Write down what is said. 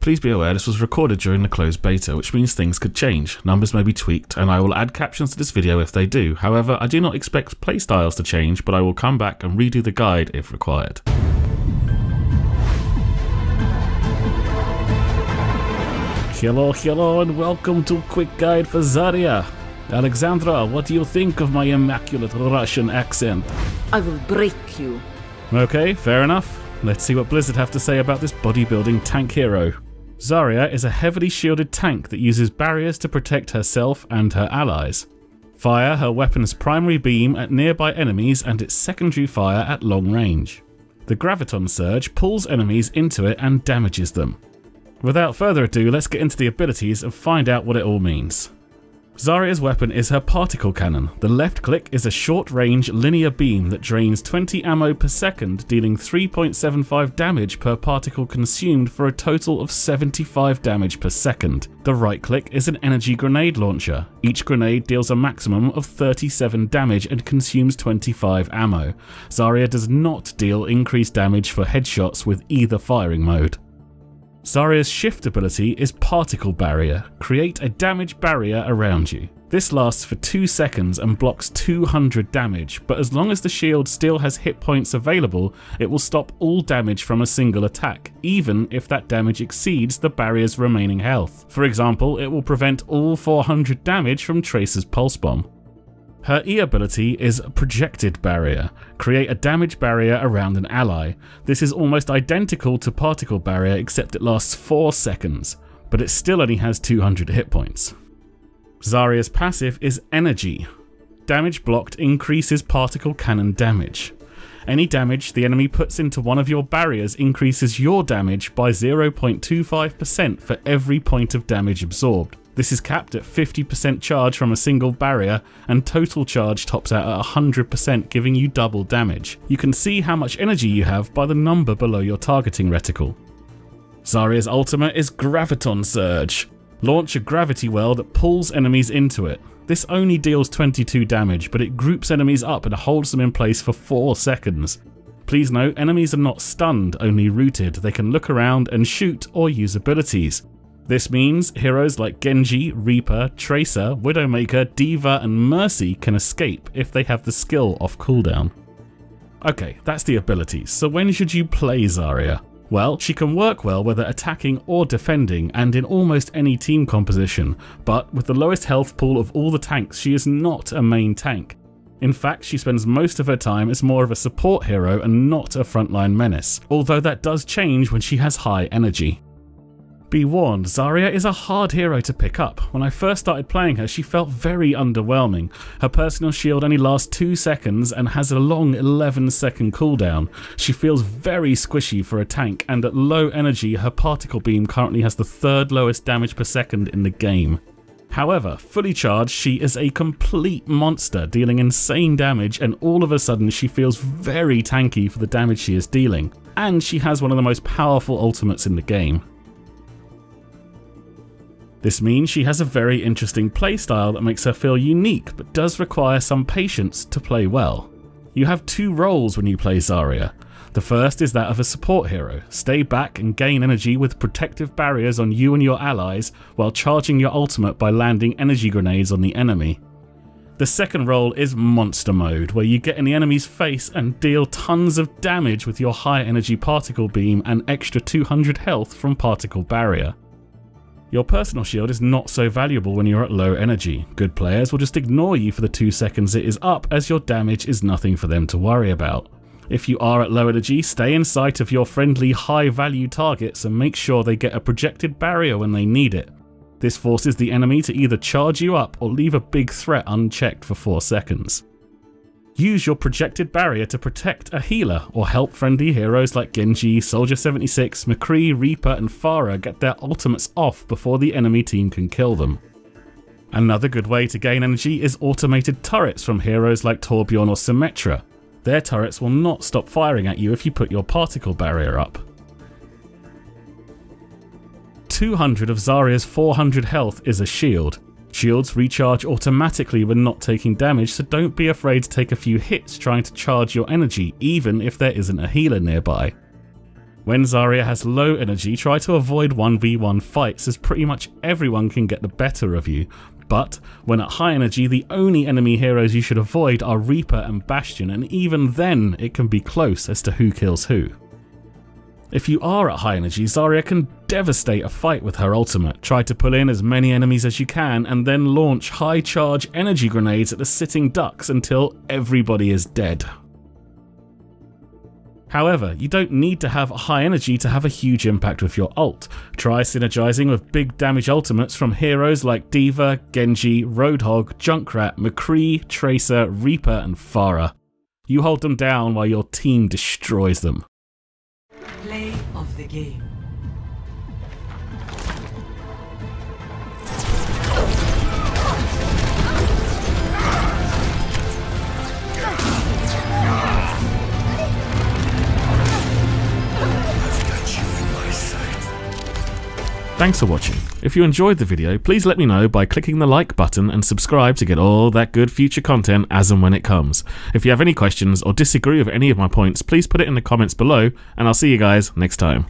Please be aware this was recorded during the closed beta, which means things could change, numbers may be tweaked, and I will add captions to this video if they do. However, I do not expect playstyles to change, but I will come back and redo the guide if required. Hello and welcome to Quick Guide for Zarya. Alexandra, what do you think of my immaculate Russian accent? I will break you. Okay, fair enough. Let's see what Blizzard have to say about this bodybuilding tank hero. Zarya is a heavily shielded tank that uses barriers to protect herself and her allies. Fire her weapon's primary beam at nearby enemies and its secondary fire at long range. The Graviton Surge pulls enemies into it and damages them. Without further ado, let's get into the abilities and find out what it all means. Zarya's weapon is her particle cannon. The left click is a short-range linear beam that drains 20 ammo per second, dealing 3.75 damage per particle consumed for a total of 75 damage per second. The right click is an energy grenade launcher. Each grenade deals a maximum of 37 damage and consumes 25 ammo. Zarya does not deal increased damage for headshots with either firing mode. Zarya's shift ability is Particle Barrier. Create a damage barrier around you. This lasts for 2 seconds and blocks 200 damage, but as long as the shield still has hit points available, it will stop all damage from a single attack, even if that damage exceeds the barrier's remaining health. For example, it will prevent all 400 damage from Tracer's Pulse Bomb. Her E ability is Projected Barrier. Create a damage barrier around an ally. This is almost identical to Particle Barrier except it lasts 4 seconds, but it still only has 200 hit points. Zarya's passive is Energy. Damage blocked increases particle cannon damage. Any damage the enemy puts into one of your barriers increases your damage by 0.25% for every point of damage absorbed. This is capped at 50% charge from a single barrier, and total charge tops out at 100%, giving you double damage. You can see how much energy you have by the number below your targeting reticle. Zarya's ultimate is Graviton Surge. Launch a gravity well that pulls enemies into it. This only deals 22 damage, but it groups enemies up and holds them in place for 4 seconds. Please note, enemies are not stunned, only rooted. They can look around and shoot or use abilities. This means heroes like Genji, Reaper, Tracer, Widowmaker, D.Va and Mercy can escape if they have the skill off cooldown. Okay, that's the abilities, so when should you play Zarya? Well, she can work well whether attacking or defending and in almost any team composition, but with the lowest health pool of all the tanks, she is not a main tank. In fact, she spends most of her time as more of a support hero and not a frontline menace, although that does change when she has high energy. Be warned, Zarya is a hard hero to pick up. When I first started playing her, she felt very underwhelming. Her personal shield only lasts 2 seconds and has a long 11-second cooldown. She feels very squishy for a tank, and at low energy, her particle beam currently has the 3rd lowest damage per second in the game. However, fully charged, she is a complete monster, dealing insane damage, and all of a sudden she feels very tanky for the damage she is dealing. And she has one of the most powerful ultimates in the game. This means she has a very interesting playstyle that makes her feel unique, but does require some patience to play well. You have 2 roles when you play Zarya. The first is that of a support hero. Stay back and gain energy with protective barriers on you and your allies, while charging your ultimate by landing energy grenades on the enemy. The second role is Monster Mode, where you get in the enemy's face and deal tons of damage with your high energy particle beam and extra 200 health from Particle Barrier. Your personal shield is not so valuable when you're at low energy. Good players will just ignore you for the 2 seconds it is up, as your damage is nothing for them to worry about. If you are at low energy, stay in sight of your friendly high value targets and make sure they get a projected barrier when they need it. This forces the enemy to either charge you up or leave a big threat unchecked for 4 seconds. Use your projected barrier to protect a healer or help friendly heroes like Genji, Soldier 76, McCree, Reaper and Pharah get their ultimates off before the enemy team can kill them. Another good way to gain energy is automated turrets from heroes like Torbjorn or Symmetra. Their turrets will not stop firing at you if you put your particle barrier up. 200 of Zarya's 400 health is a shield. Shields recharge automatically when not taking damage, so don't be afraid to take a few hits trying to charge your energy, even if there isn't a healer nearby. When Zarya has low energy, try to avoid 1v1 fights as pretty much everyone can get the better of you. But when at high energy, the only enemy heroes you should avoid are Reaper and Bastion, and even then it can be close as to who kills who. If you are at high energy, Zarya can devastate a fight with her ultimate. Try to pull in as many enemies as you can and then launch high charge energy grenades at the sitting ducks until everybody is dead. However, you don't need to have high energy to have a huge impact with your ult. Try synergizing with big damage ultimates from heroes like D.Va, Genji, Roadhog, Junkrat, McCree, Tracer, Reaper and Pharah. You hold them down while your team destroys them. Play of the game. Thanks for watching. If you enjoyed the video, please let me know by clicking the like button and subscribe to get all that good future content as and when it comes. If you have any questions or disagree with any of my points, please put it in the comments below, and I'll see you guys next time.